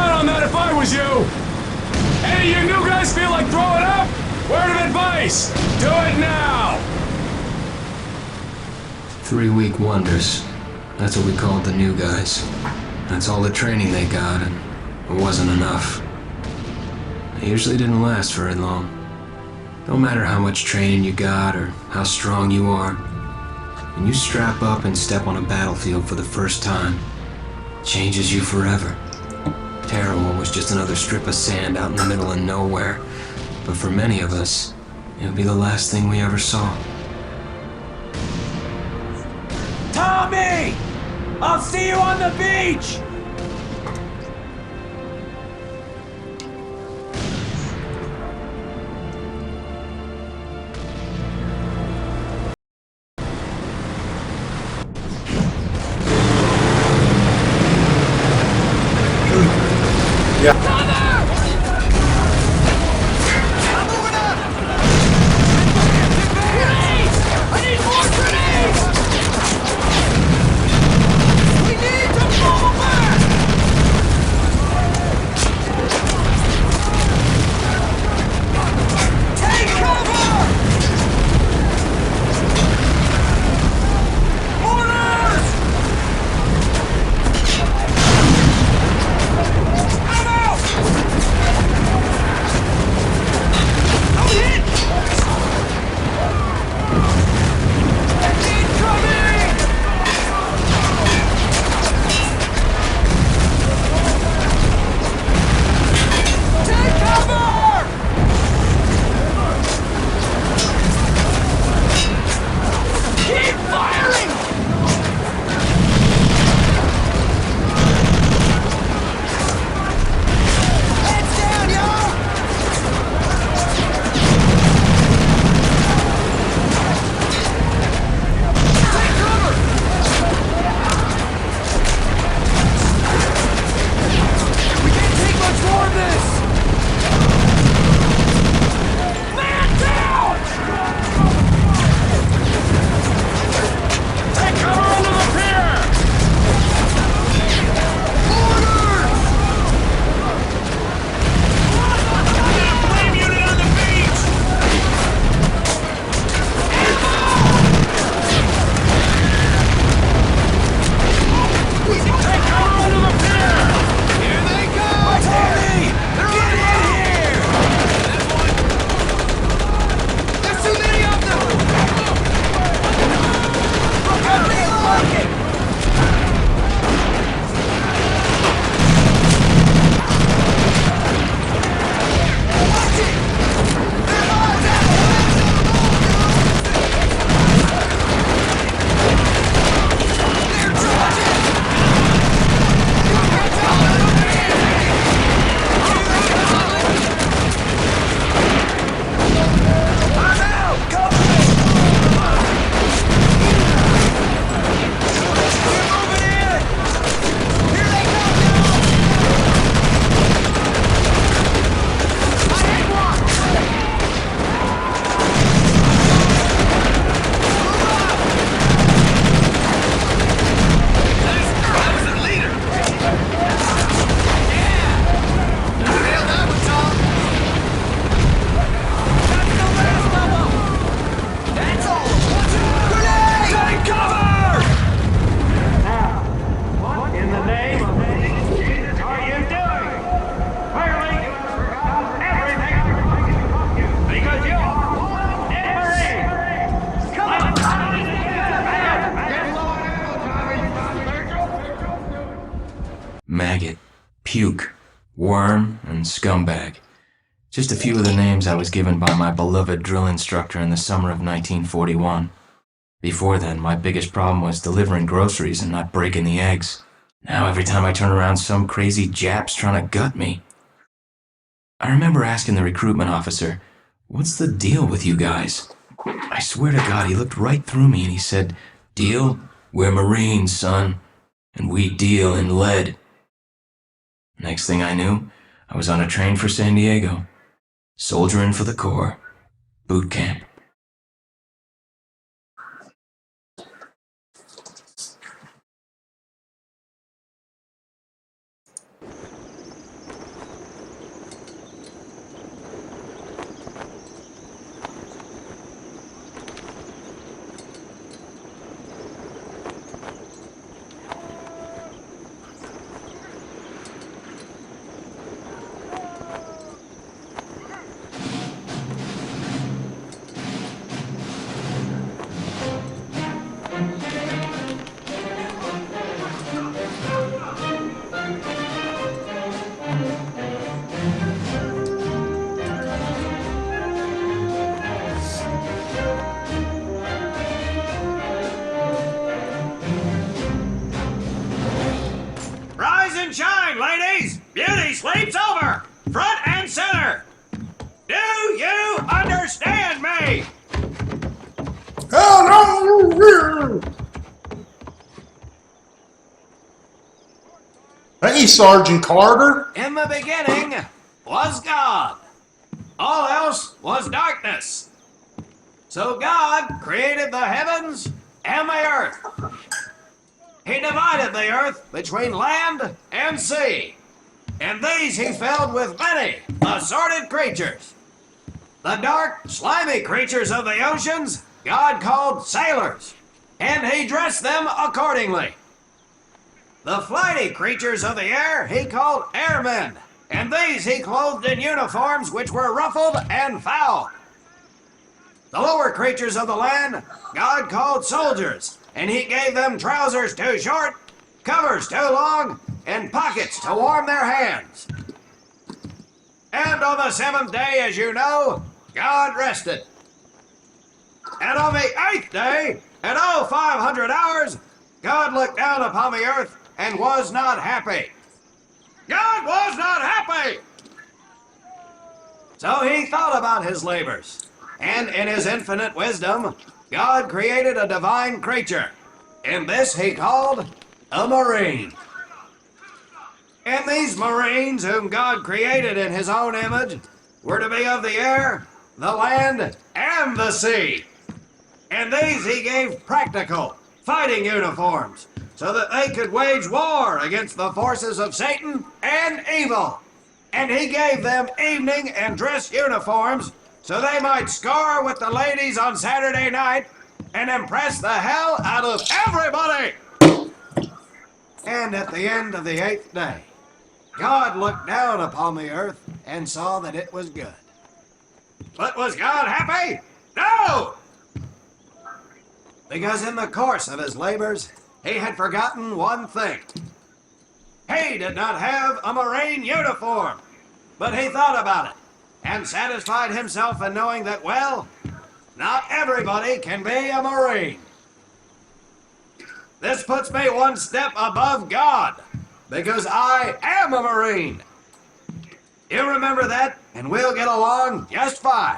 down on that if I was you! Any of you new guys feel like throwing up? Word of advice! Do it now! 3-week wonders. That's what we called the new guys. That's all the training they got, and it wasn't enough. It usually didn't last very long. No matter how much training you got or how strong you are, when you strap up and step on a battlefield for the first time, it changes you forever. Terror was just another strip of sand out in the middle of nowhere, but for many of us, it would be the last thing we ever saw. Tommy! I'll see you on the beach! Maggot, puke, worm, and scumbag. Just a few of the names I was given by my beloved drill instructor in the summer of 1941. Before then, my biggest problem was delivering groceries and not breaking the eggs. Now every time I turn around, some crazy Jap's trying to gut me. I remember asking the recruitment officer, "What's the deal with you guys?" I swear to God, he looked right through me and he said, "Deal? We're Marines, son, and we deal in lead." Next thing I knew, I was on a train for San Diego, soldiering for the Corps, boot camp. Ladies, beauty sleeps over, front and center. Do you understand me? Hey, Sergeant Carter. In the beginning was God. All else was darkness. So God created the heavens and the earth. He divided the earth between land and sea. And these he filled with many assorted creatures. The dark, slimy creatures of the oceans God called sailors, and he dressed them accordingly. The flighty creatures of the air he called airmen, and these he clothed in uniforms which were ruffled and foul. The lower creatures of the land God called soldiers, and he gave them trousers too short, covers too long, and pockets to warm their hands. And on the seventh day, as you know, God rested. And on the eighth day, at 0500 hours, God looked down upon the earth and was not happy. God was not happy! So he thought about his labors, and in his infinite wisdom, God created a divine creature, and this he called a marine. And these marines, whom God created in his own image, were to be of the air, the land, and the sea. And these he gave practical, fighting uniforms, so that they could wage war against the forces of Satan and evil. And he gave them evening and dress uniforms, so they might score with the ladies on Saturday night and impress the hell out of everybody. And at the end of the eighth day, God looked down upon the earth and saw that it was good. But was God happy? No! Because in the course of his labors, he had forgotten one thing. He did not have a Marine uniform, but he thought about it and satisfied himself in knowing that, well, not everybody can be a Marine. This puts me one step above God, because I am a Marine. You remember that, and we'll get along just fine.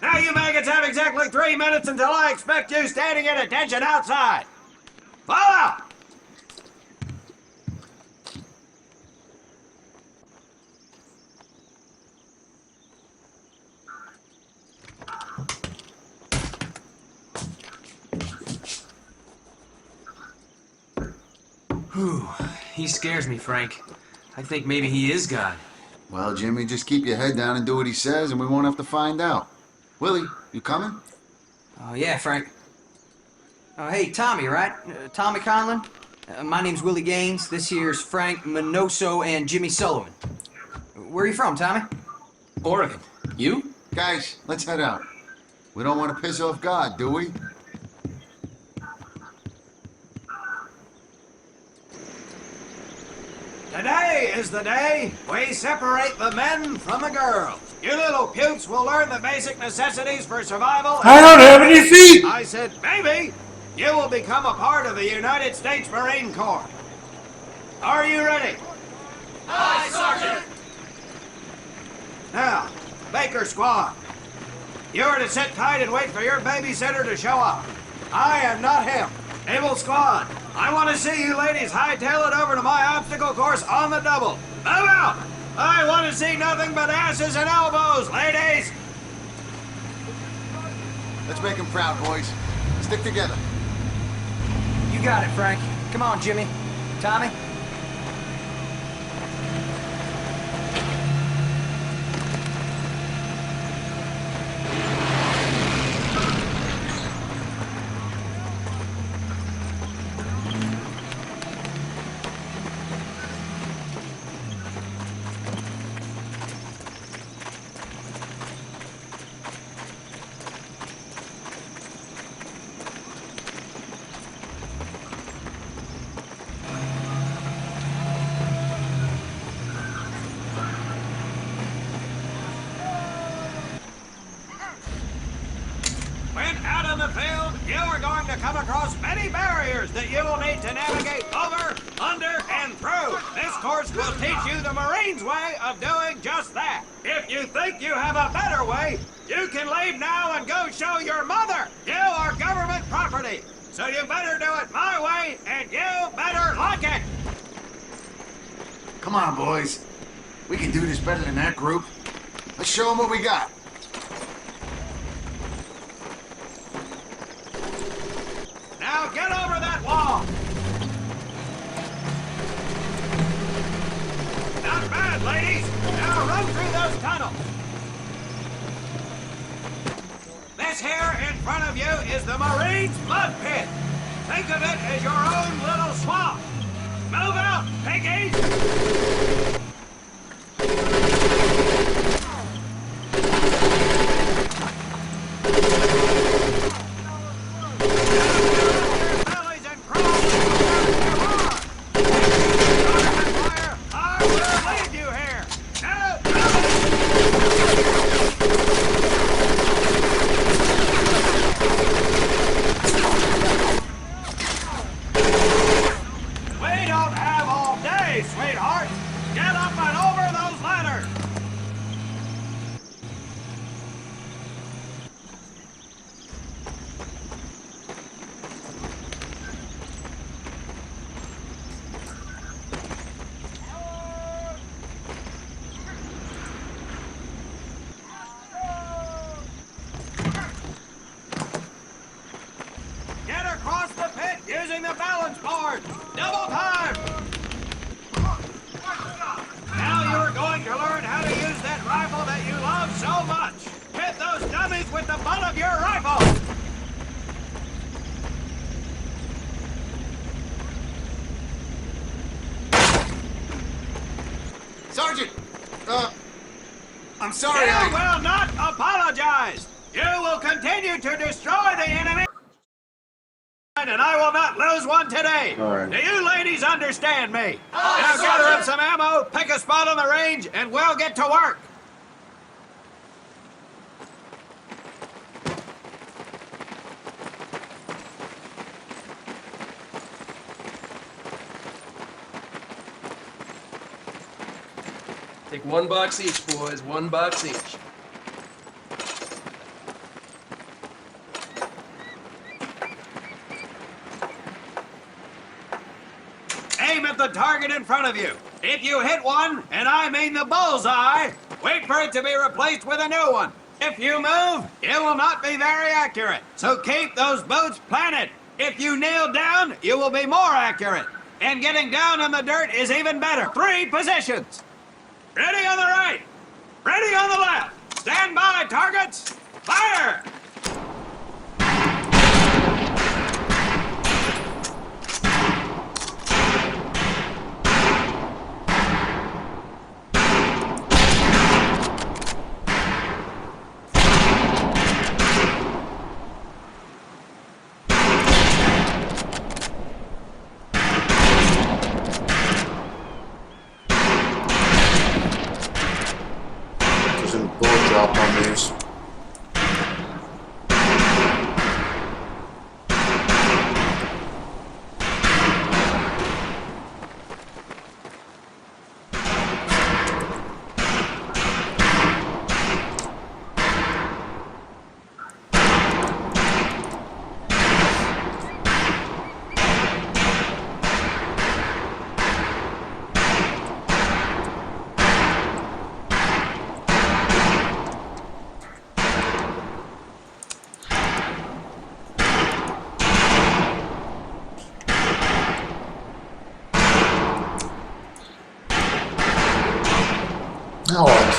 Now you maggots have exactly 3 minutes until I expect you standing at attention outside. Follow! Whew, he scares me, Frank. I think maybe he is God. Well, Jimmy, just keep your head down and do what he says, and we won't have to find out. Willie, you coming? Oh, yeah, Frank. Oh, hey, Tommy, right? Tommy Conlon? My name's Willie Gaines. This here's Frank Minoso and Jimmy Sullivan. Where are you from, Tommy? Oregon. You? Guys, let's head out. We don't want to piss off God, do we? Today is the day we separate the men from the girls. You little pukes will learn the basic necessities for survival. I don't have any feet. I said, maybe you will become a part of the United States Marine Corps. Are you ready? Aye, Sergeant! Now, Baker Squad, you are to sit tight and wait for your babysitter to show up. I am not him. Able Squad, I want to see you ladies hightail it over to my obstacle course on the double. Move out! I want to see nothing but asses and elbows, ladies! Let's make him proud, boys. Stick together. You got it, Frank. Come on, Jimmy. Tommy? When out in the field, you are going to come across many barriers that you will need to navigate over, under, and through. This course will teach you the Marines' way of doing just that. If you think you have a better way, you can leave now and go show your mother you are government property. So you better do it my way, and you better like it. Come on, boys. We can do this better than that group. Let's show them what we got. Now get over that wall. Not bad, ladies. Now run through those tunnels. This here in front of you is the Marines' mud pit. Think of it as your own little swamp. Move out, piggies! Bellies and crawl where you are. Fire, I will leave you here. Now, we don't have all day, sweetheart. Get up and over those ladders. Get across the pit using the balance board. Double time. Now you're going to learn how to use that rifle that you love so much. Hit those dummies with the butt of your rifle. Sergeant! I'm sorry, You will not apologize. You will continue to destroy the enemy. And I will not lose one today. All right. Do you ladies understand me? Now gather up some ammo, pick a spot on the range, and we'll get to work. Take 1 box each, boys. 1 box each. Aim at the target in front of you. If you hit one, and I mean the bullseye, wait for it to be replaced with a new one. If you move, it will not be very accurate. So keep those boots planted. If you kneel down, you will be more accurate. And getting down in the dirt is even better. 3 positions. Ready on the right. Ready on the left. Stand by, targets. Fire! There's a bullet drop on these. Now what?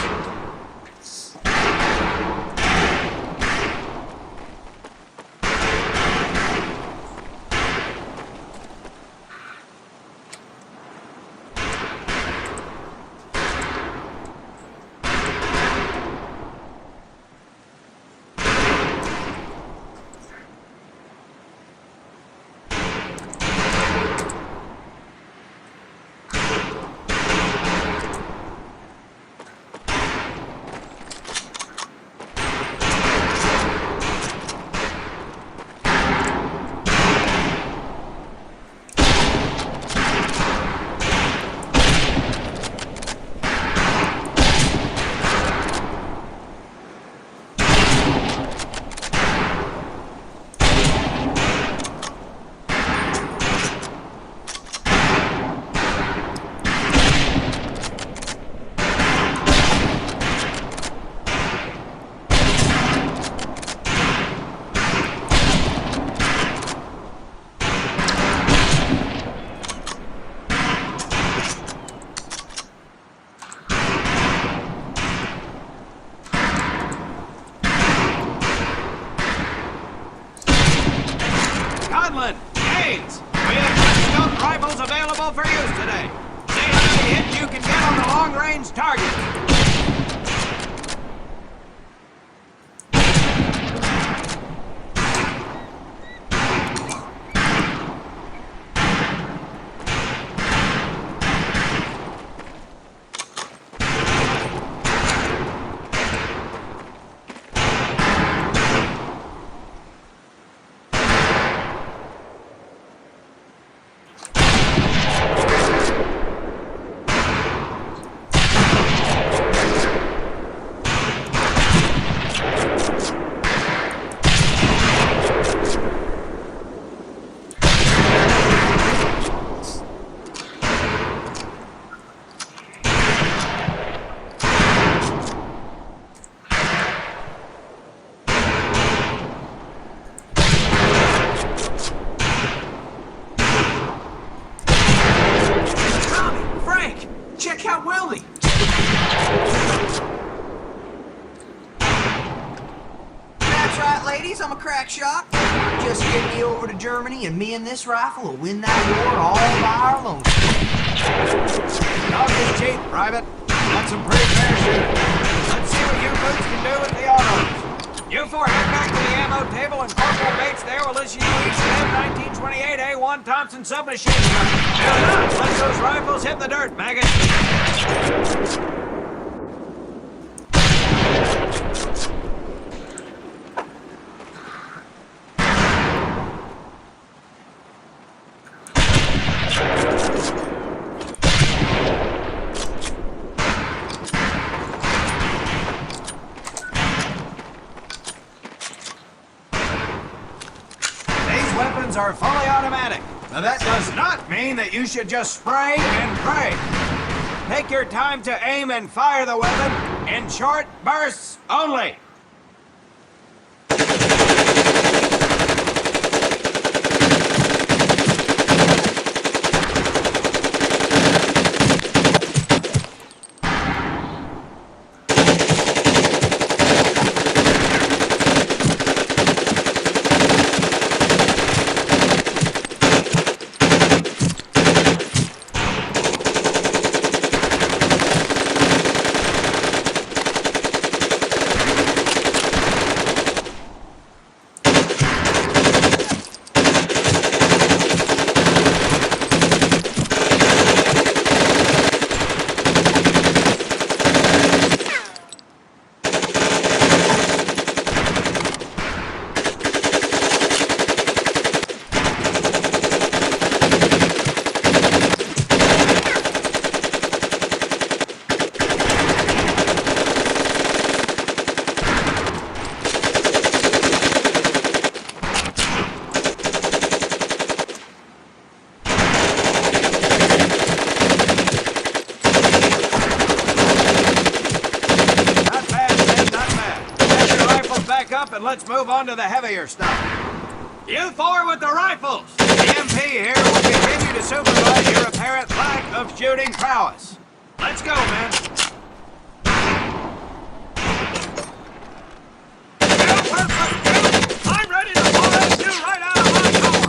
range target. Check out Willie! That's right, ladies, I'm a crack shot. Just get me over to Germany and me and this rifle will win that war all by our own. Don't be cheap, Private. That's some pretty fair shooting. Let's see what you boots can do with the autos. You four head back to the ammo table and Corporal Bates there will issue you each an M1928A1 Thompson submachine gun. Now, let those rifles hit the dirt, maggot. Weapons are fully automatic. Now that does not mean that you should just spray and pray. Take your time to aim and fire the weapon in short bursts only. Up and let's move on to the heavier stuff. You four with the rifles. The MP here will continue to supervise your apparent lack of shooting prowess. Let's go, man. I'm ready to pull that dude right out of my car.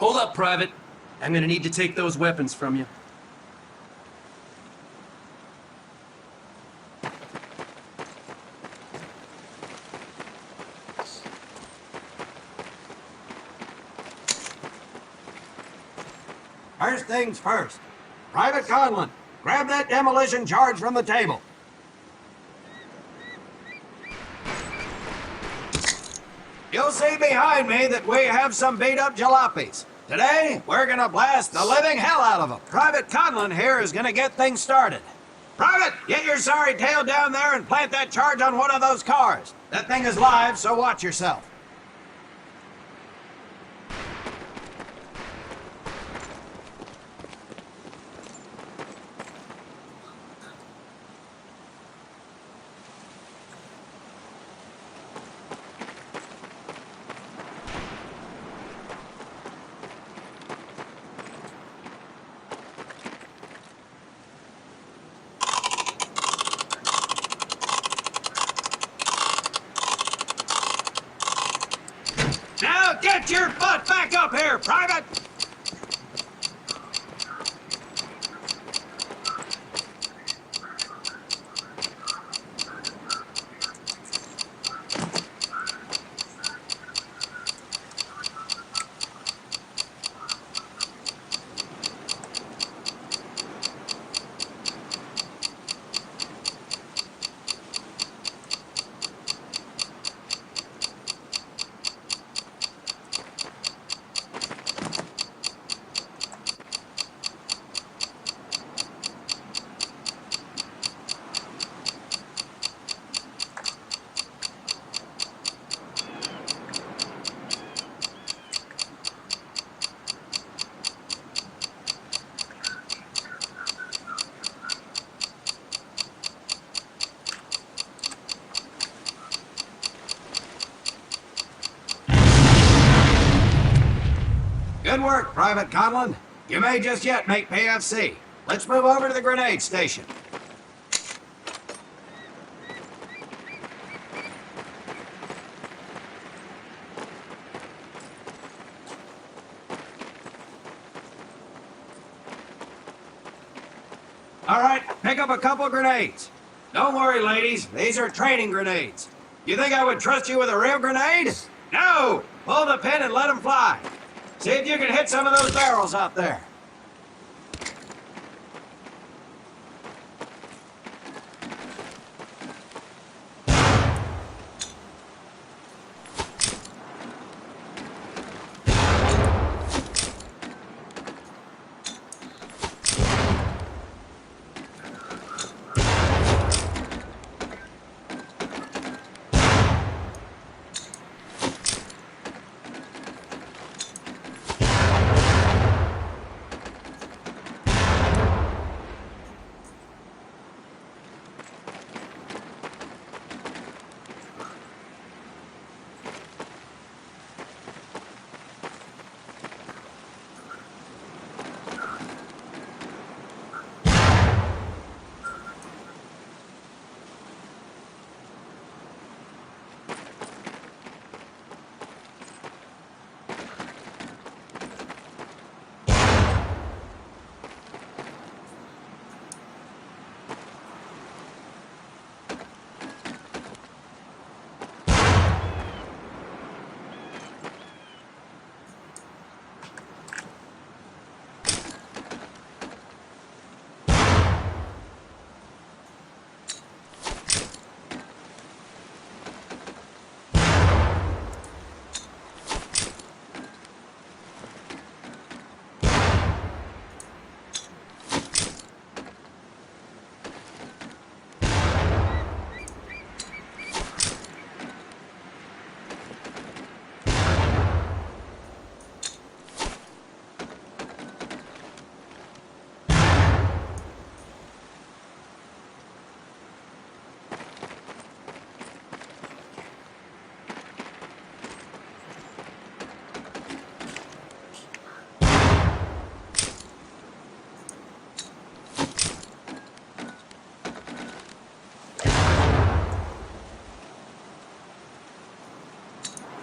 Hold up, Private. I'm gonna need to take those weapons from you. First things first. Private Conlon, grab that demolition charge from the table. You'll see behind me that we have some beat-up jalopies. Today, we're gonna blast the living hell out of them. Private Conlon here is gonna get things started. Private, get your sorry tail down there and plant that charge on one of those cars. That thing is live, so watch yourself. Now get your butt back up here, Private! Good work, Private Conlon. You may just yet make PFC. Let's move over to the grenade station. All right, pick up a couple grenades. Don't worry, ladies. These are training grenades. You think I would trust you with a real grenade? No! Pull the pin and let them fly. See if you can hit some of those barrels out there.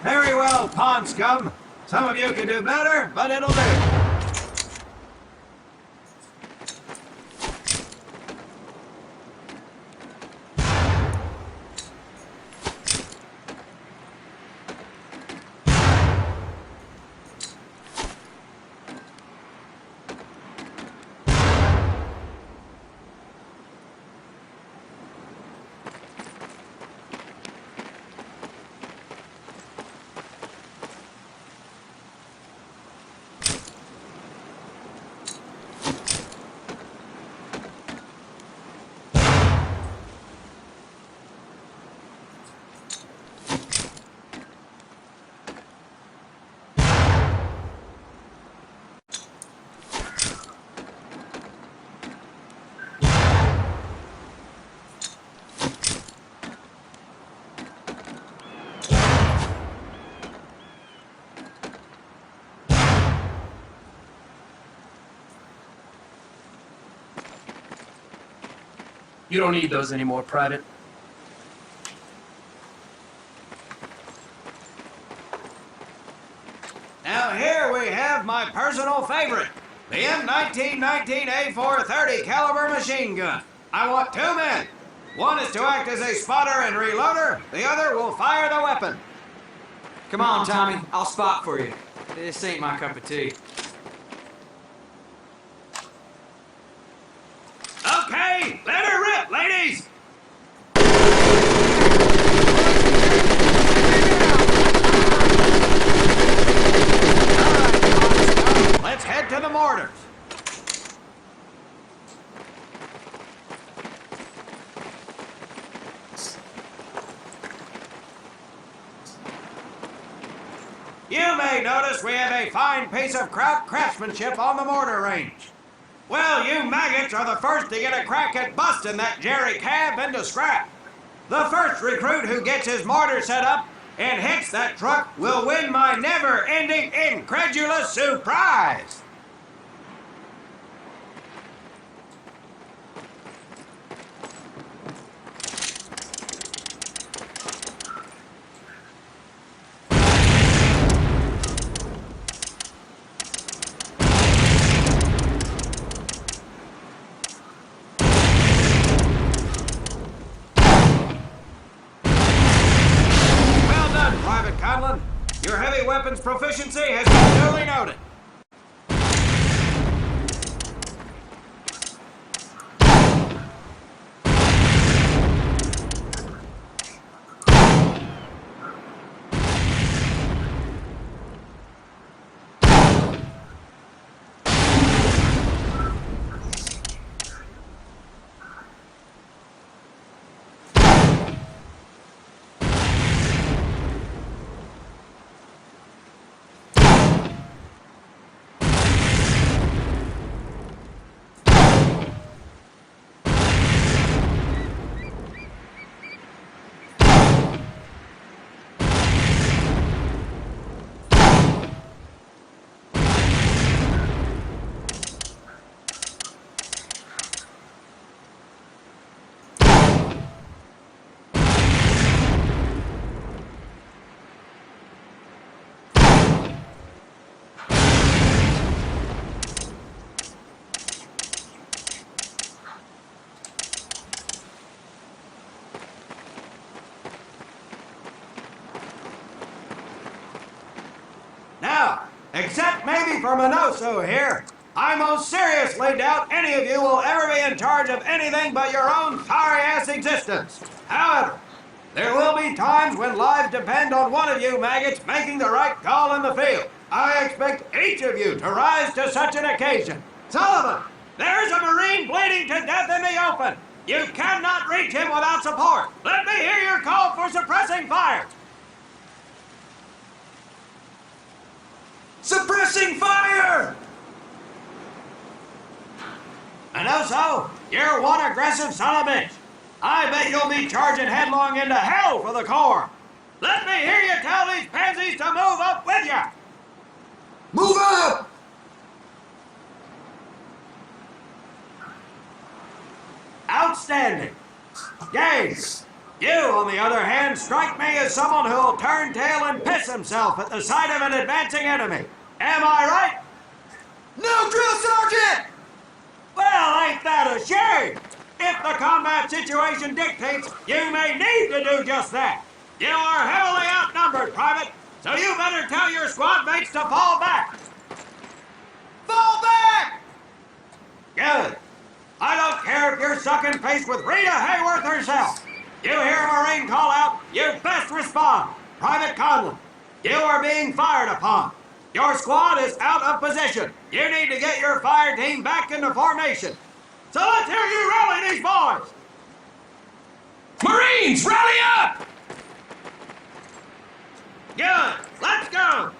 Very well, pond scum. Some of you can do better, but it'll do. You don't need those anymore, Private. Now here we have my personal favorite, the M1919A430 caliber machine gun. I want 2 men. One is to act as a spotter and reloader. The other will fire the weapon. Come on, Tommy. I'll spot for you. This ain't my cup of tea. Okay, let her rip, ladies! Let's head to the mortars. You may notice we have a fine piece of craftsmanship on the mortar range. Well, you maggots are the first to get a crack at busting that Jerry cab into scrap. The first recruit who gets his mortar set up and hits that truck will win my never-ending incredulous surprise. Private Conlon, your heavy weapons proficiency has been duly noted. Now, except maybe for Minoso here, I most seriously doubt any of you will ever be in charge of anything but your own sorry-ass existence. However, there will be times when lives depend on one of you maggots making the right call in the field. I expect each of you to rise to such an occasion. Sullivan, there's a Marine bleeding to death in the open. You cannot reach him without support. Let me hear your call for suppressing fire. Suppressing fire! Minoso, you're one aggressive son of a bitch. I bet you'll be charging headlong into hell for the Corps. Let me hear you tell these pansies to move up with you. Move up! Outstanding. Gaze, You, on the other hand, strike me as someone who'll turn tail and piss himself at the sight of an advancing enemy. Am I right? No, drill sergeant! Well, ain't that a shame? If the combat situation dictates, you may need to do just that. You are heavily outnumbered, Private, so you better tell your squad mates to fall back. Fall back! Good. I don't care if you're stuck in face with Rita Hayworth herself. You hear a Marine call out, you best respond. Private Conlon, you are being fired upon. Your squad is out of position. You need to get your fire team back into formation. So let's hear you rally these boys. Marines, rally up! Good. Let's go.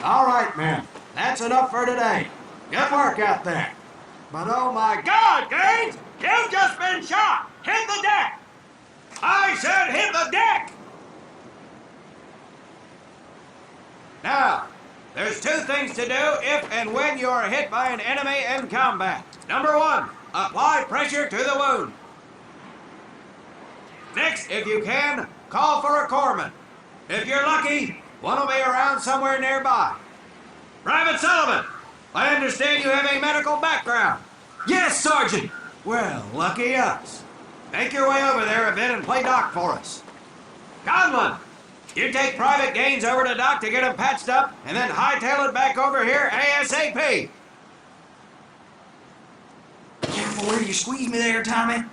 All right, men. That's enough for today. Good work out there. But oh my God, Gaines! You've just been shot! Hit the deck! I said hit the deck! Now, there's two things to do if and when you are hit by an enemy in combat. Number one, apply pressure to the wound. Next, if you can, call for a corpsman. If you're lucky, one will be around somewhere nearby. Private Sullivan, I understand you have a medical background. Yes, Sergeant! Well, lucky us. Make your way over there a bit and play doc for us. Conlon, you take Private Gaines over to doc to get him patched up, and then hightail it back over here ASAP. Careful where you squeeze me there, Tommy.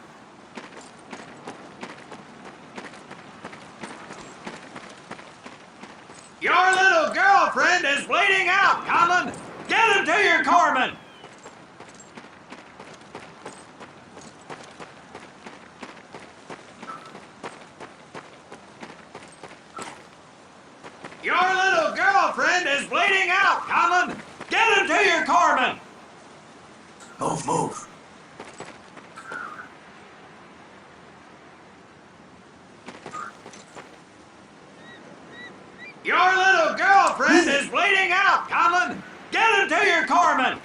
Your little girlfriend is bleeding out, Conlon. Get him to your corpsman. Your little girlfriend is bleeding out, Conlon. Get him to your corpsman. Move. Your little girlfriend is bleeding out, Conlon. Get him to your corpsman.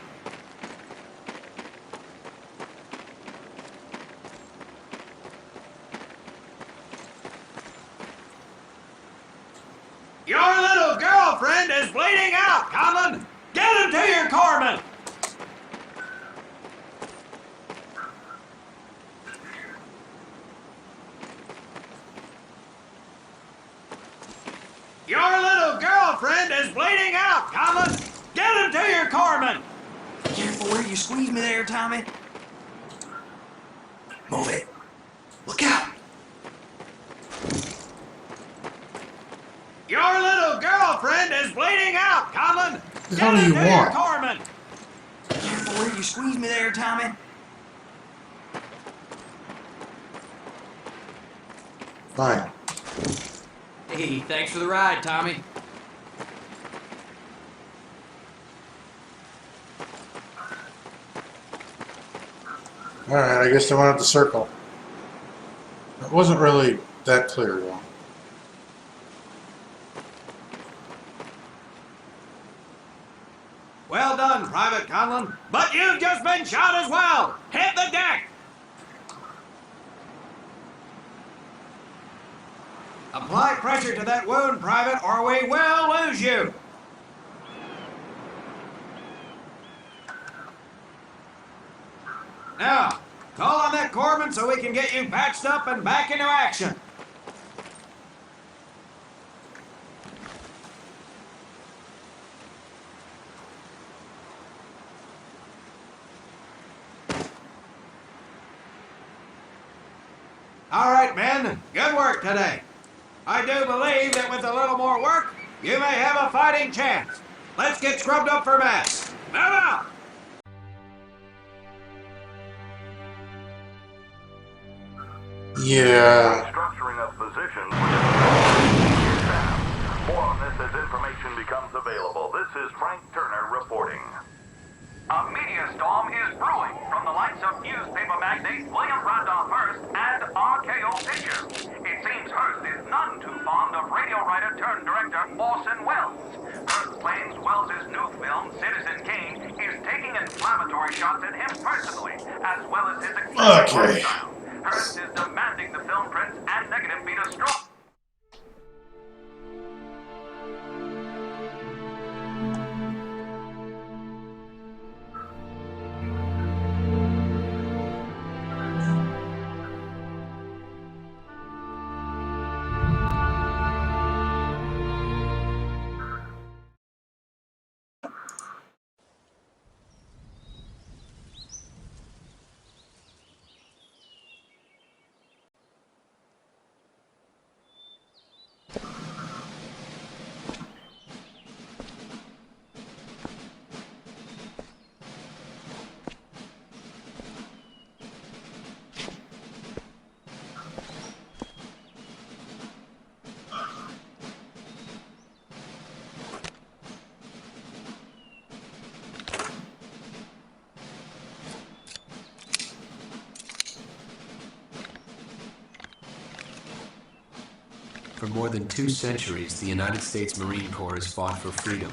Your little girlfriend is bleeding out, Conlon. Get him to your corpsman. Your little girlfriend is bleeding out, Conlon. Get him to your corpsman. Careful where you squeeze me there, Tommy. Move it. Look out! Your little girlfriend is bleeding out, Conlon. The Get hell do him you to your want? corpsman. Careful where you squeeze me there, Tommy. Fine. Hey, thanks for the ride, Tommy. Alright, I guess they went up the circle. It wasn't really that clear, though. Well done, Private Conlon. But you've just been shot as well. Hit the deck. Apply pressure to that wound, Private, or we will lose you. Now, call on that corpsman so we can get you patched up and back into action. All right, men. Good work today. I do believe that with a little more work, you may have a fighting chance. Let's get scrubbed up for mess. Move out! Yeah. Structuring of positions. More on this as information becomes available. This is Frank Turner reporting. A media storm is brewing from the likes of newspaper magnate William Randolph Hearst and RKO Pictures. It seems Hearst is none too fond of radio writer turned director Orson Welles. Hearst claims Okay. Hearst is demanding the film prints and negative be destroyed. For more than 2 centuries, the United States Marine Corps has fought for freedom.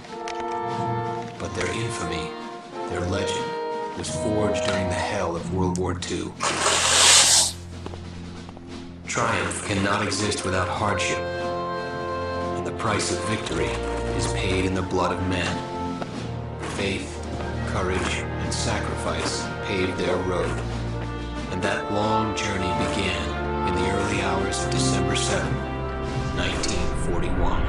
But their infamy, their legend, was forged during the hell of World War II. Triumph cannot exist without hardship, and the price of victory is paid in the blood of men. Faith, courage, and sacrifice paved their road, and that long journey began in the early hours of December 7th. 1941.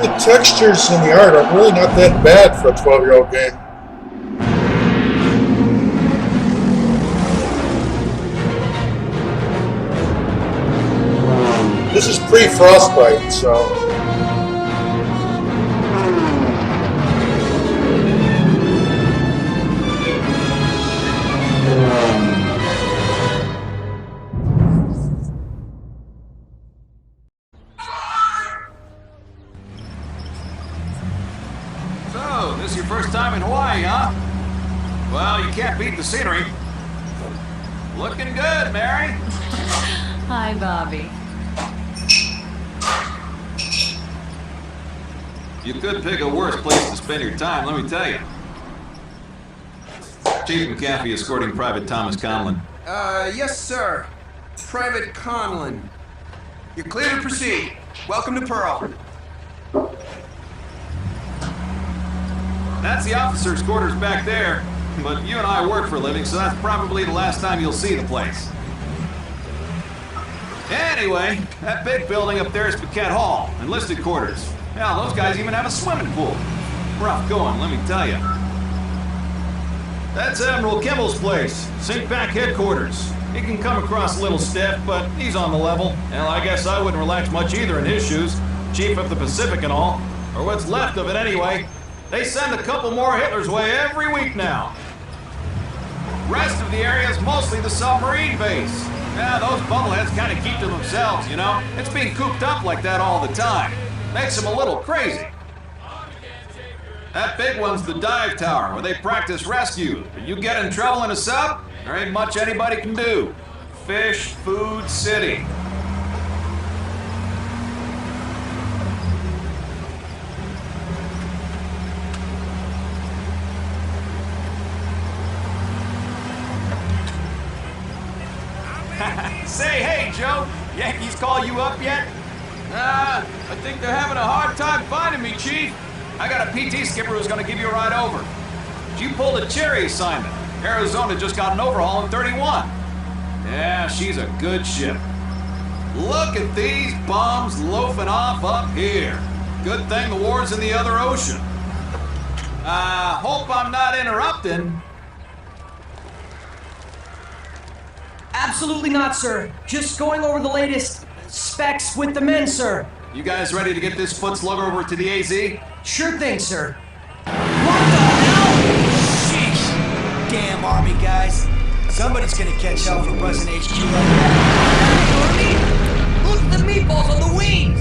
The textures in the art are really not that bad for a 12-year-old game. This is pre-Frostbite, so... So, this is your first time in Hawaii, huh? Well, you can't beat the scenery. Looking good, Mary. Hi, Bobby. You could pick a worse place to spend your time, let me tell you. Chief McAfee escorting Private Thomas Conlon. Yes, sir. Private Conlon. You're clear to proceed. Welcome to Pearl. That's the officer's quarters back there. But you and I work for a living, so that's probably the last time you'll see the place. Anyway, that big building up there is Paquette Hall, enlisted quarters. Hell, those guys even have a swimming pool. Rough going, let me tell you. That's Admiral Kimball's place, SINCPAC headquarters. He can come across a little stiff, but he's on the level. Hell, I guess I wouldn't relax much either in his shoes. Chief of the Pacific and all. Or what's left of it anyway. They send a couple more Hitler's way every week now. Rest of the area is mostly the submarine base. Yeah, those bubbleheads kind of keep to themselves, you know? It's being cooped up like that all the time. Makes them a little crazy. That big one's the dive tower, where they practice rescue. But you get in trouble in a sub, there ain't much anybody can do. Fish, food, city. Say, hey, Joe, Yankees call you up yet? I think they're having a hard time finding me, Chief. I got a PT skipper who's gonna give you a ride over. You pulled a Cherry assignment. Arizona just got an overhaul in 31. Yeah, she's a good ship. Look at these bums loafing off up here. Good thing the war's in the other ocean. Hope I'm not interrupting. Absolutely not, sir. Just going over the latest Specs with the men, sir. You guys ready to get this foot slugger over to the AZ? Sure thing, sir. What the hell? Sheesh. Damn Army guys. Somebody's gonna catch hell for buzzing HQ like that. Hey, Army! Look at the meatballs on the wings!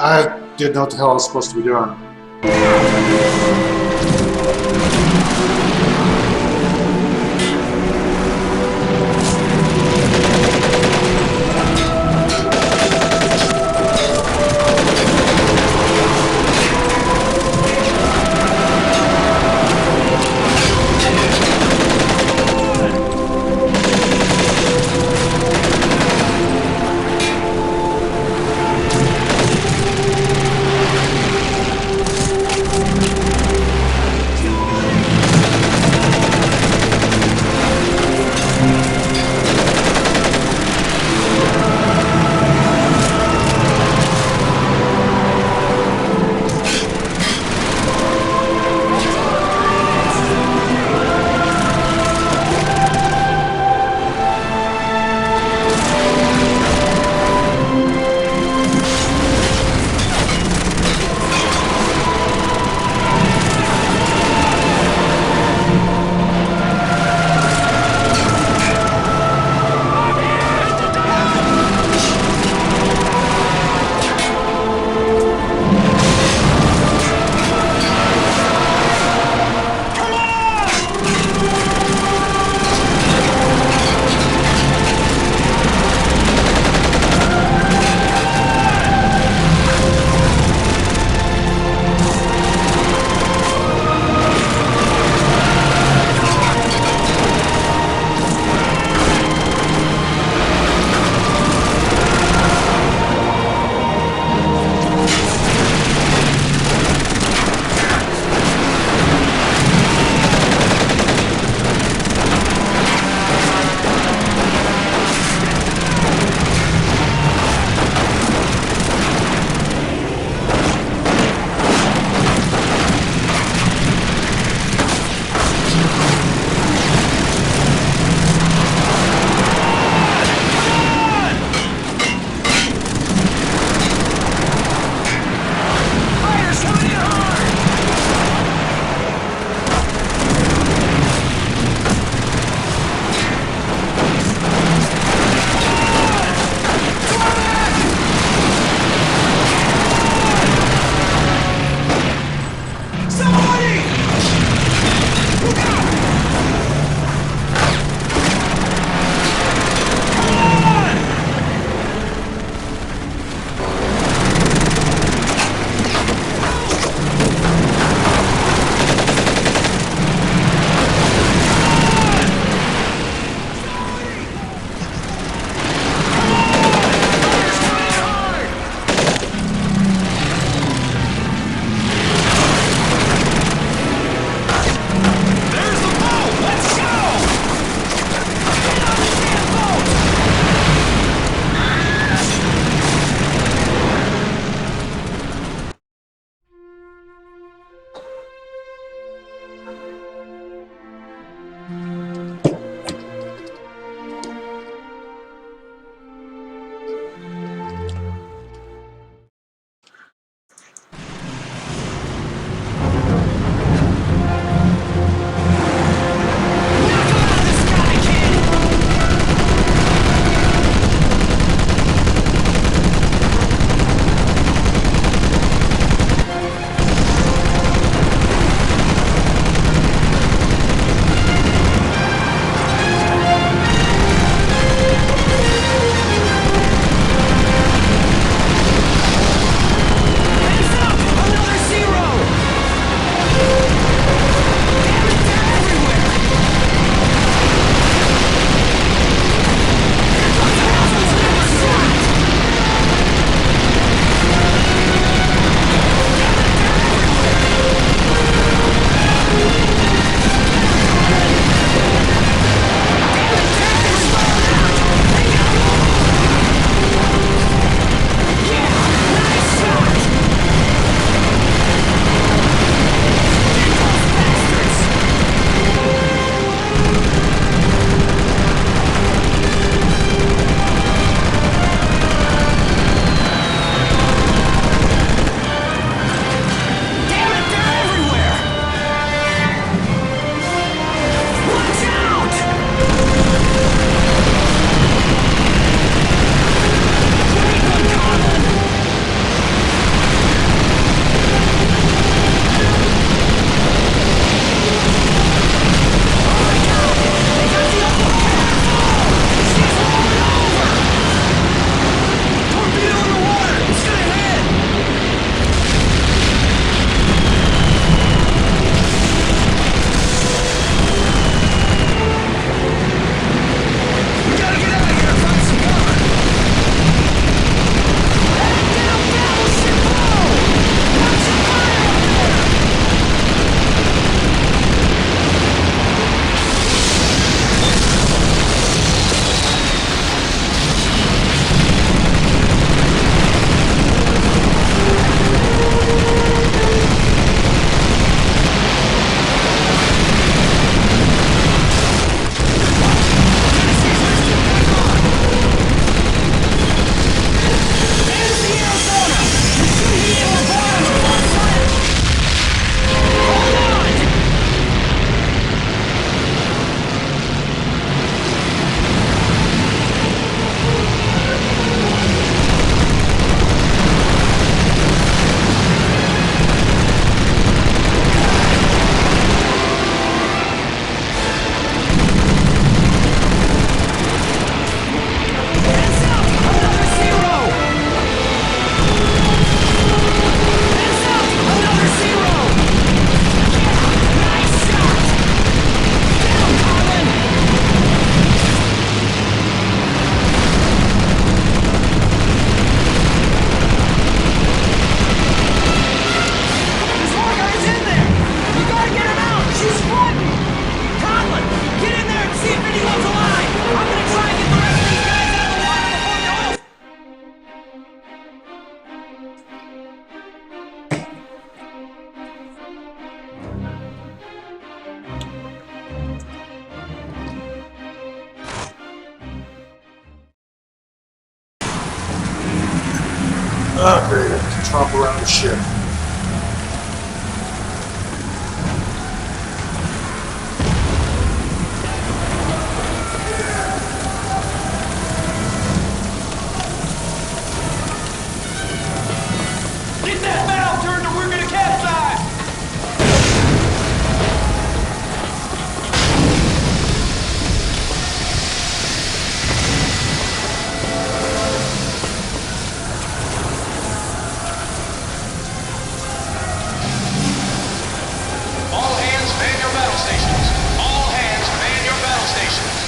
I didn't know what the hell I was supposed to be doing. Oh, great. I can tromp around the ship. Get that valve turned or we're gonna capsize! All hands man your battle stations. All hands man your battle stations.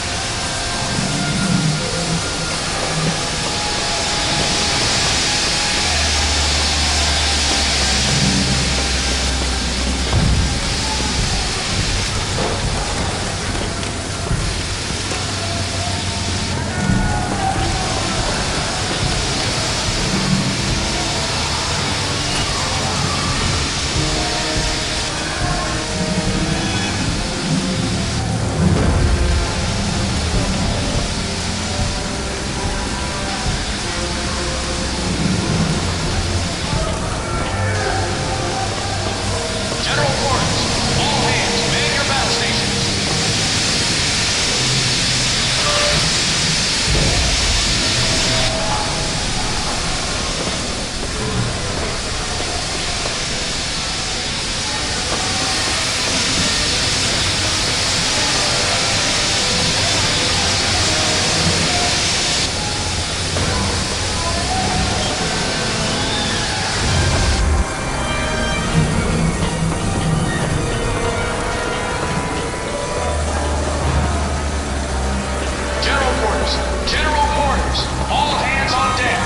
General quarters. All hands man your battle stations. General quarters. General quarters. All hands on deck.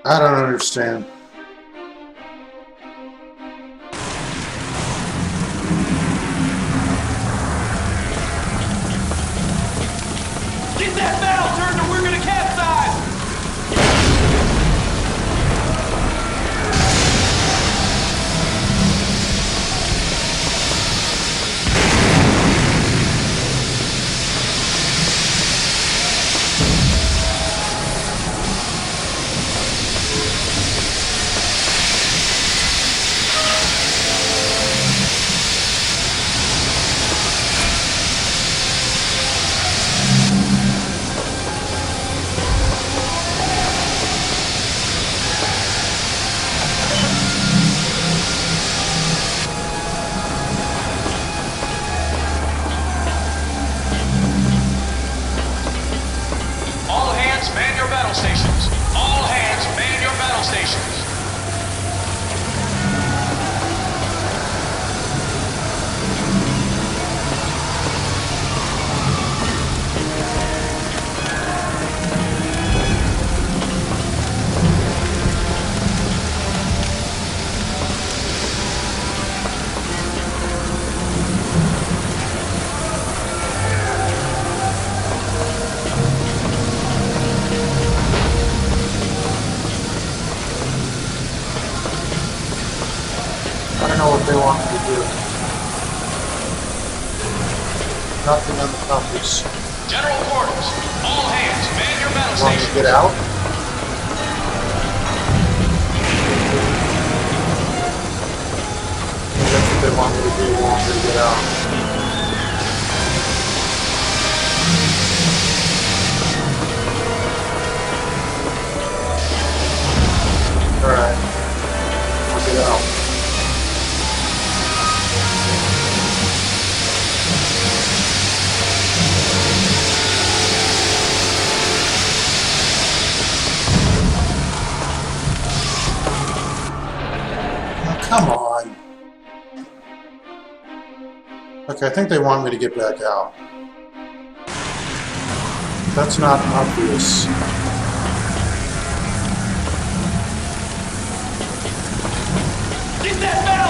I don't understand. Get that valve turned or we're gonna capsize! All hands man your battle stations. All hands man your battle stations. I don't know what they want me to do. Nothing on the compass. General quarters. All hands man your battle Want me to stations. get out? That's what they want me to do. They want me to get out. Alright. I'll get out. Come on. Okay, I think they want me to get back out. That's not obvious. Get that valve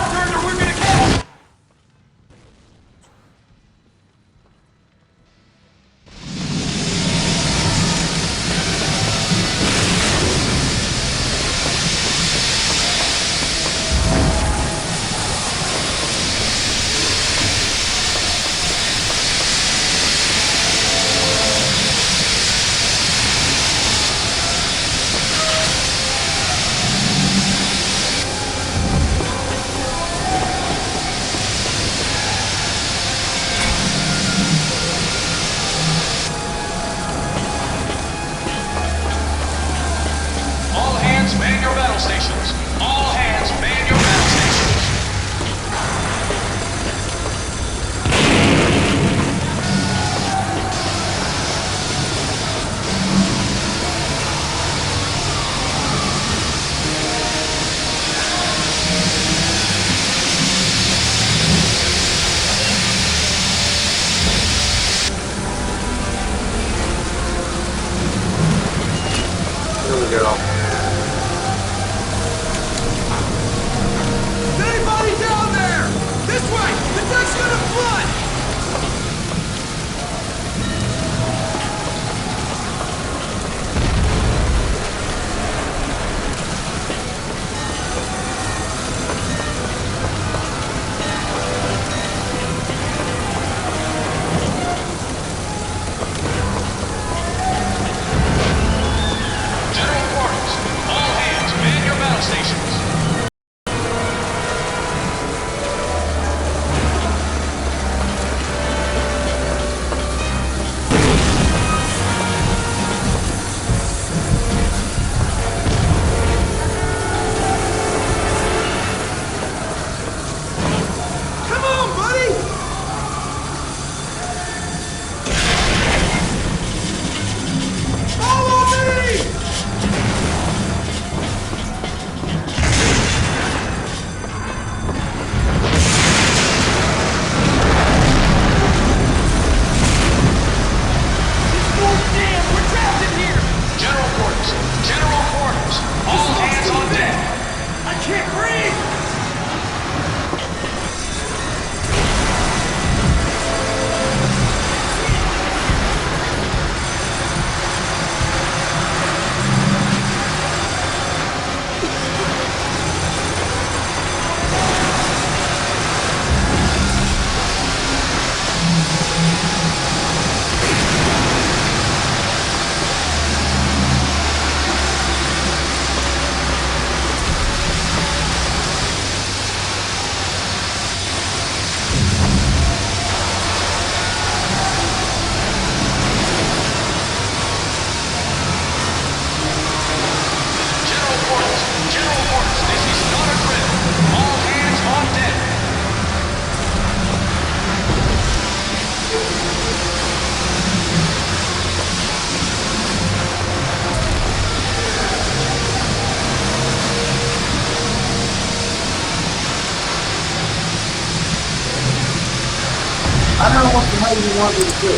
I don't know what the hell you want me to do.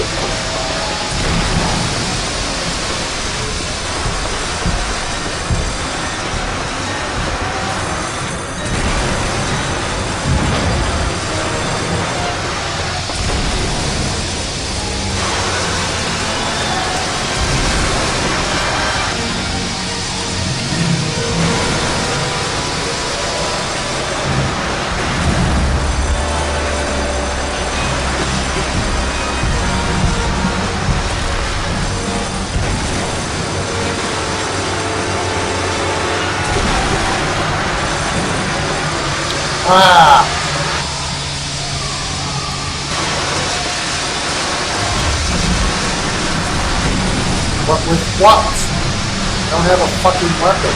Ah! What with what? I don't have a fucking weapon.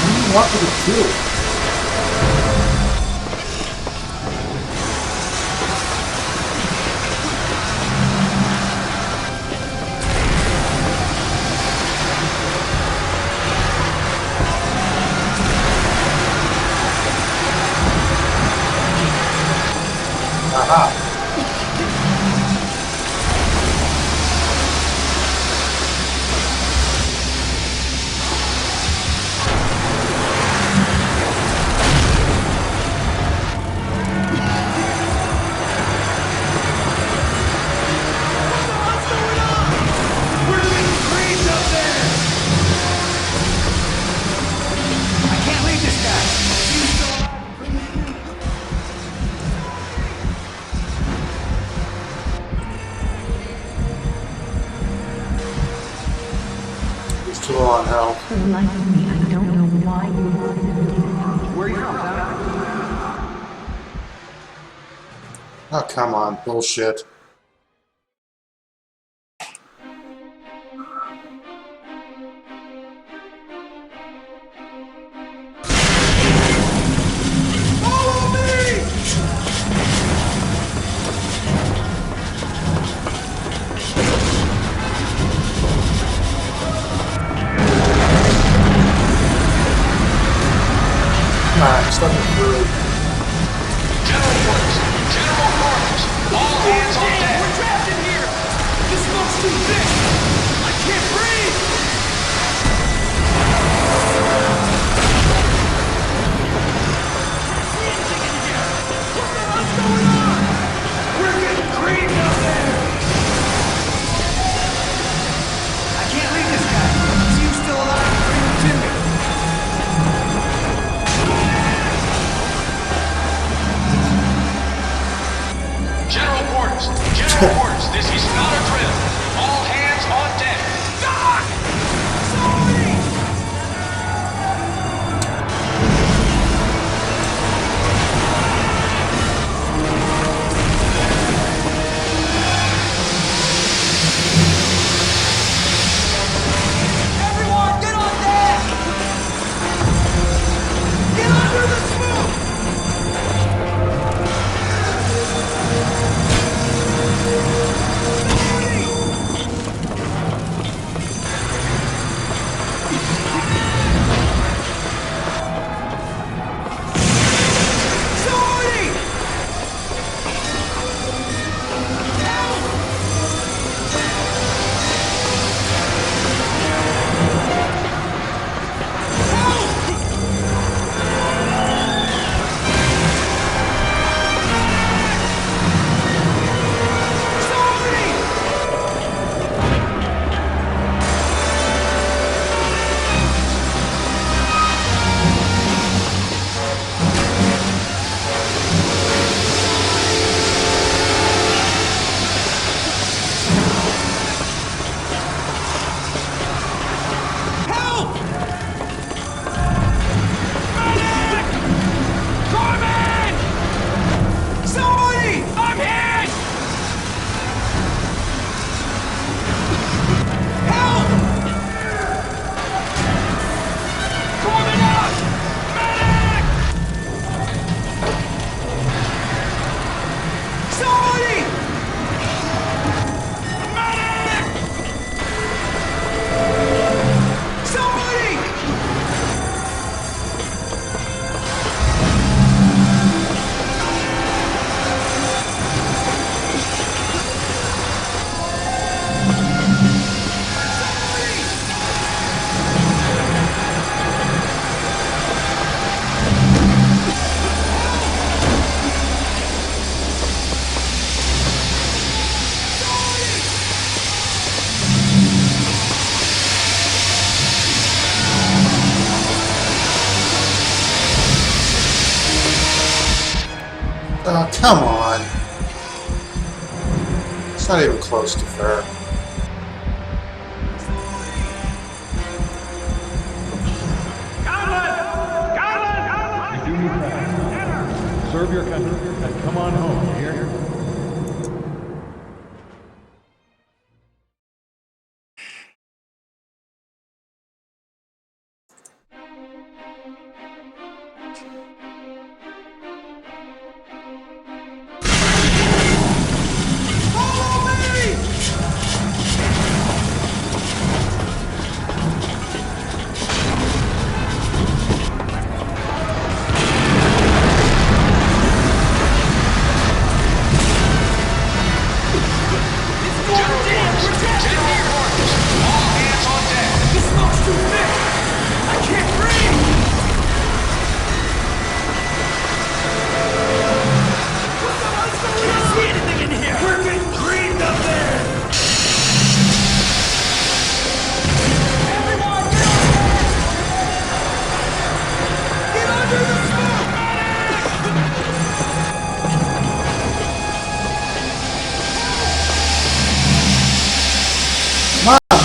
What do you want me to do? Aha. I can't leave this guy. He's still alive. He's too low on health. Like me, I don't know why you Where are you from, Tom? Oh, come on. Bullshit. Alright, just let me through. General orders. General orders. All hands on Come on. It's not even close to fair. You do need rest. Serve your country and come on home, you hear?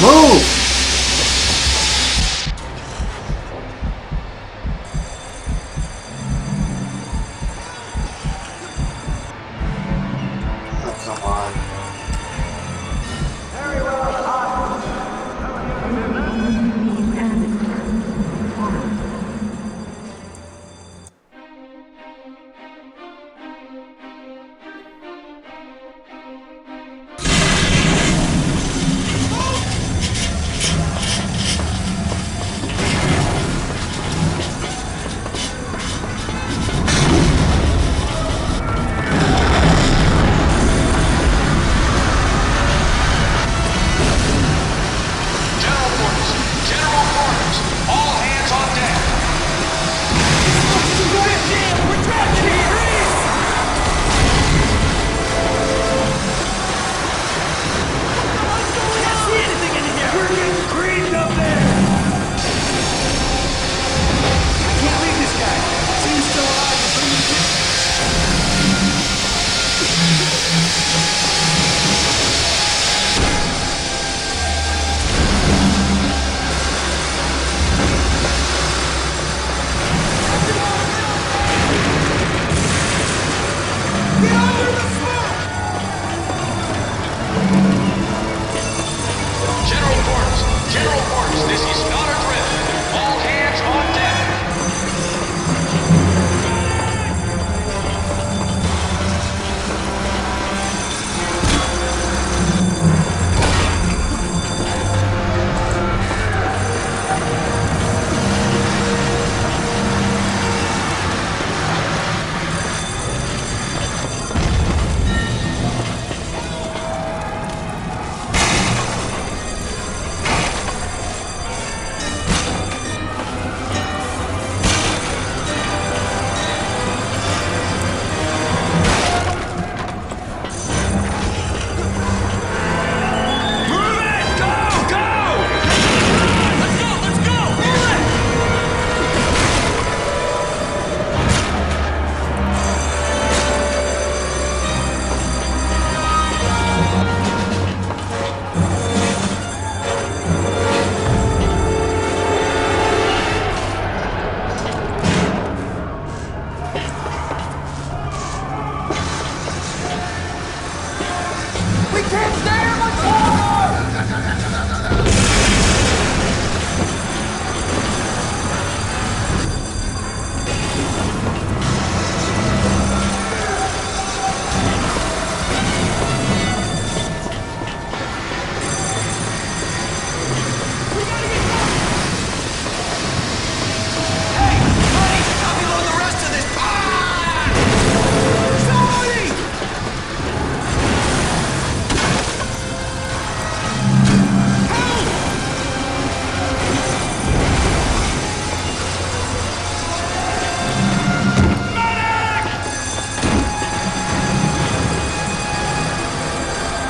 Move! Oh, come on.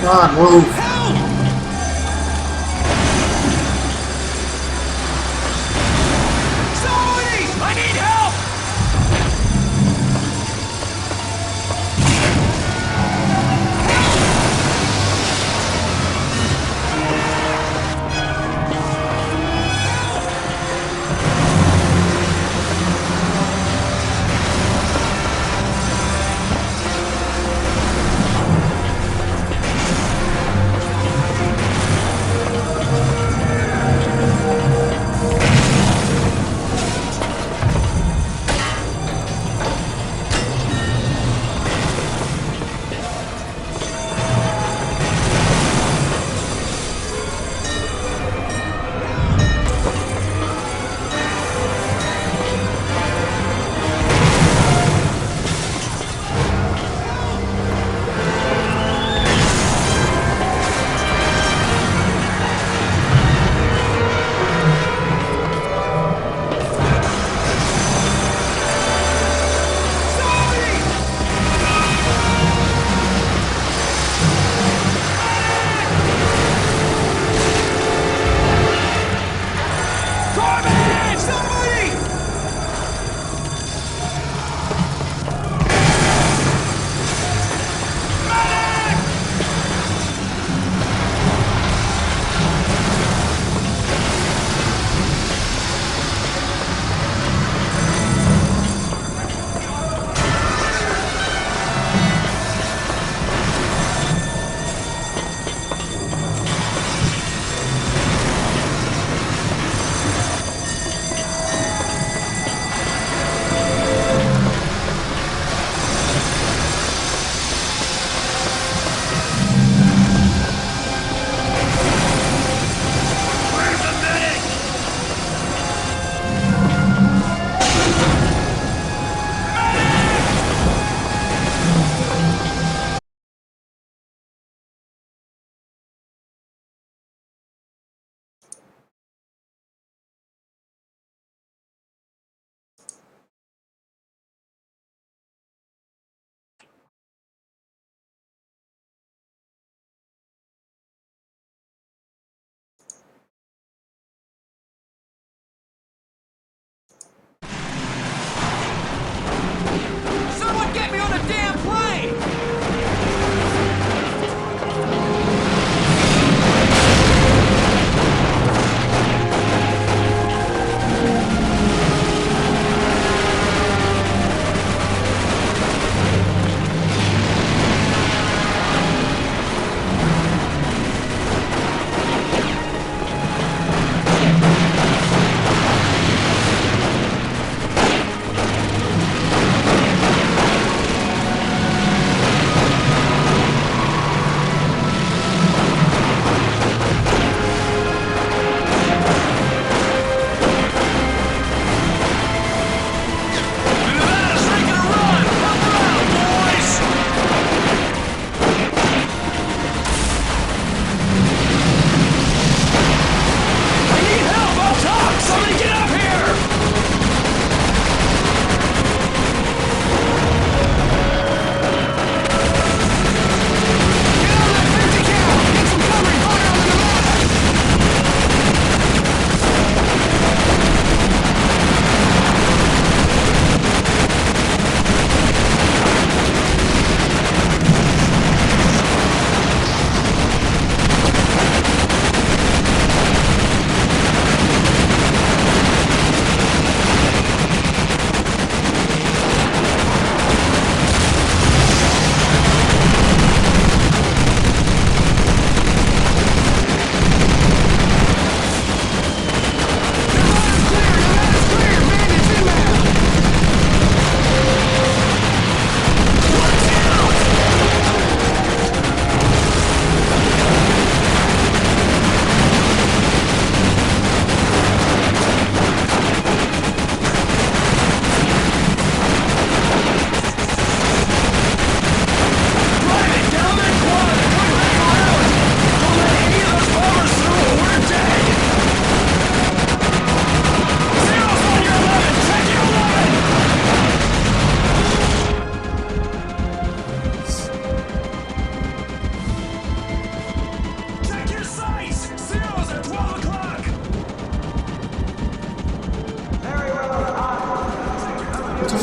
Come on, move. Somebody! I need help!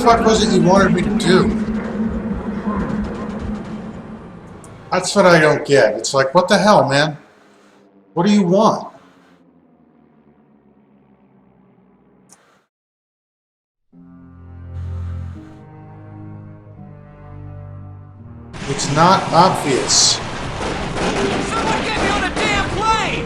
fuck was it you wanted me to do? That's what I don't get. It's like, what the hell, man? What do you want? It's not obvious. Someone get me on a damn plane!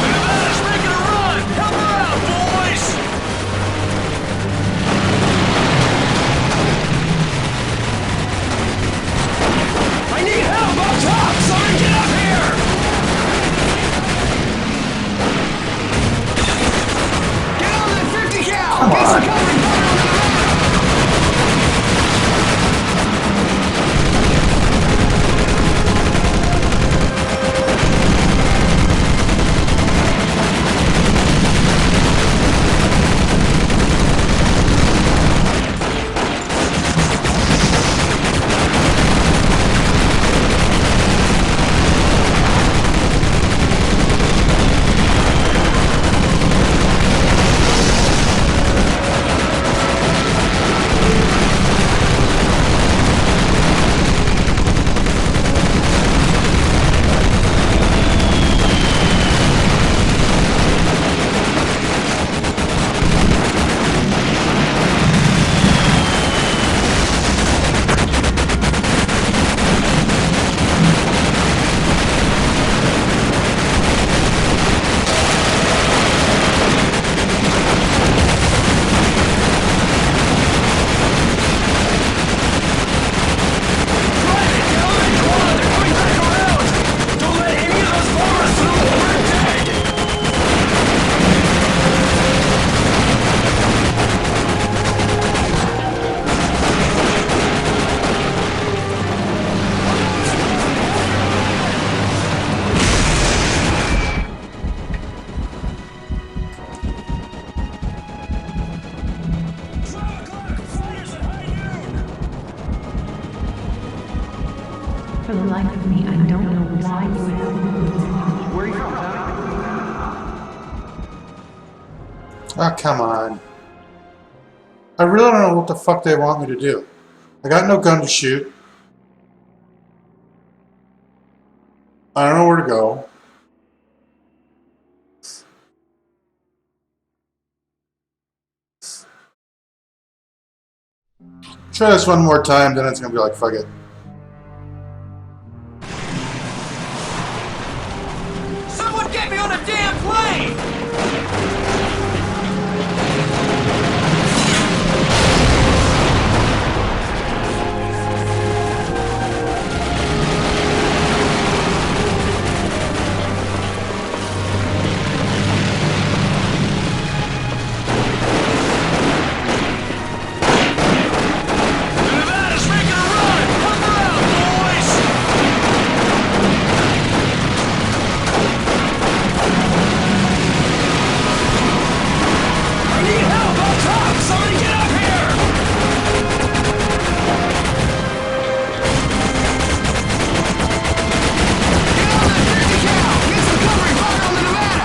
Nevada's making a run! Help her out, boys! I need help up top! Someone get up here! Get on that 50 cal! Come Get some on. covering fire on the Nevada! For the life of me, I don't know why you would have Where are you from, Tom? Oh, come on. I really don't know what the fuck they want me to do. I got no gun to shoot. I don't know where to go. Try this one more time, then it's gonna be like, fuck it. Someone get me on a damn plane! Nevada's making a run! Help her out, boys! I need help up top! Somebody get up here! Get on that 50 cal! Get some covering fire on the Nevada!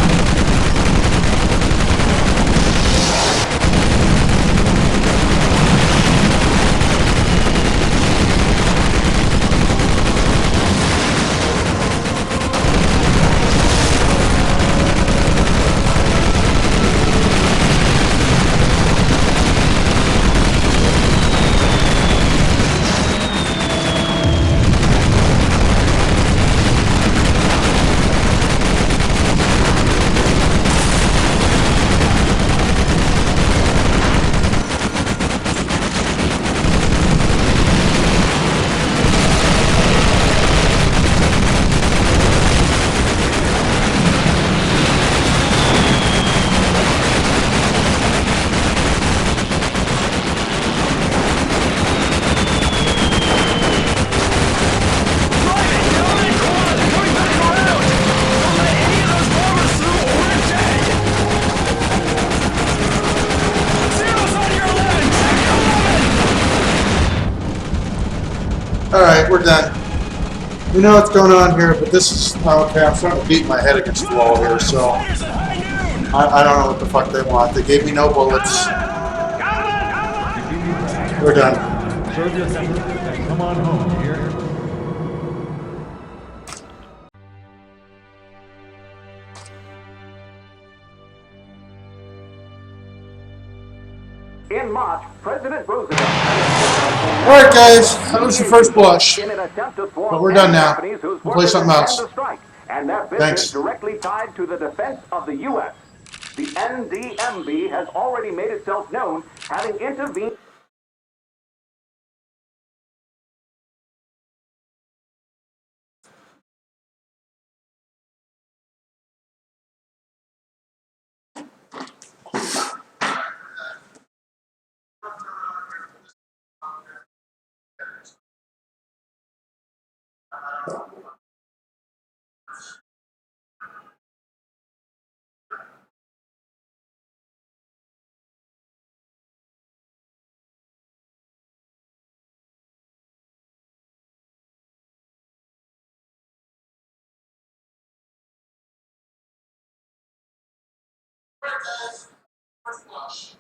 Alright, we're done. We know what's going on here, but this is okay. I'm starting to beat my head against the wall here, so I don't know what the fuck they want. They gave me no bullets. We're done. Serve your country and come on home, here. In March, President Roosevelt... Alright guys, that was the first blush. But we're done now. We'll play something else. And their business directly tied to the defense of the U.S. The NDMB has already made itself known, having intervened... First blush.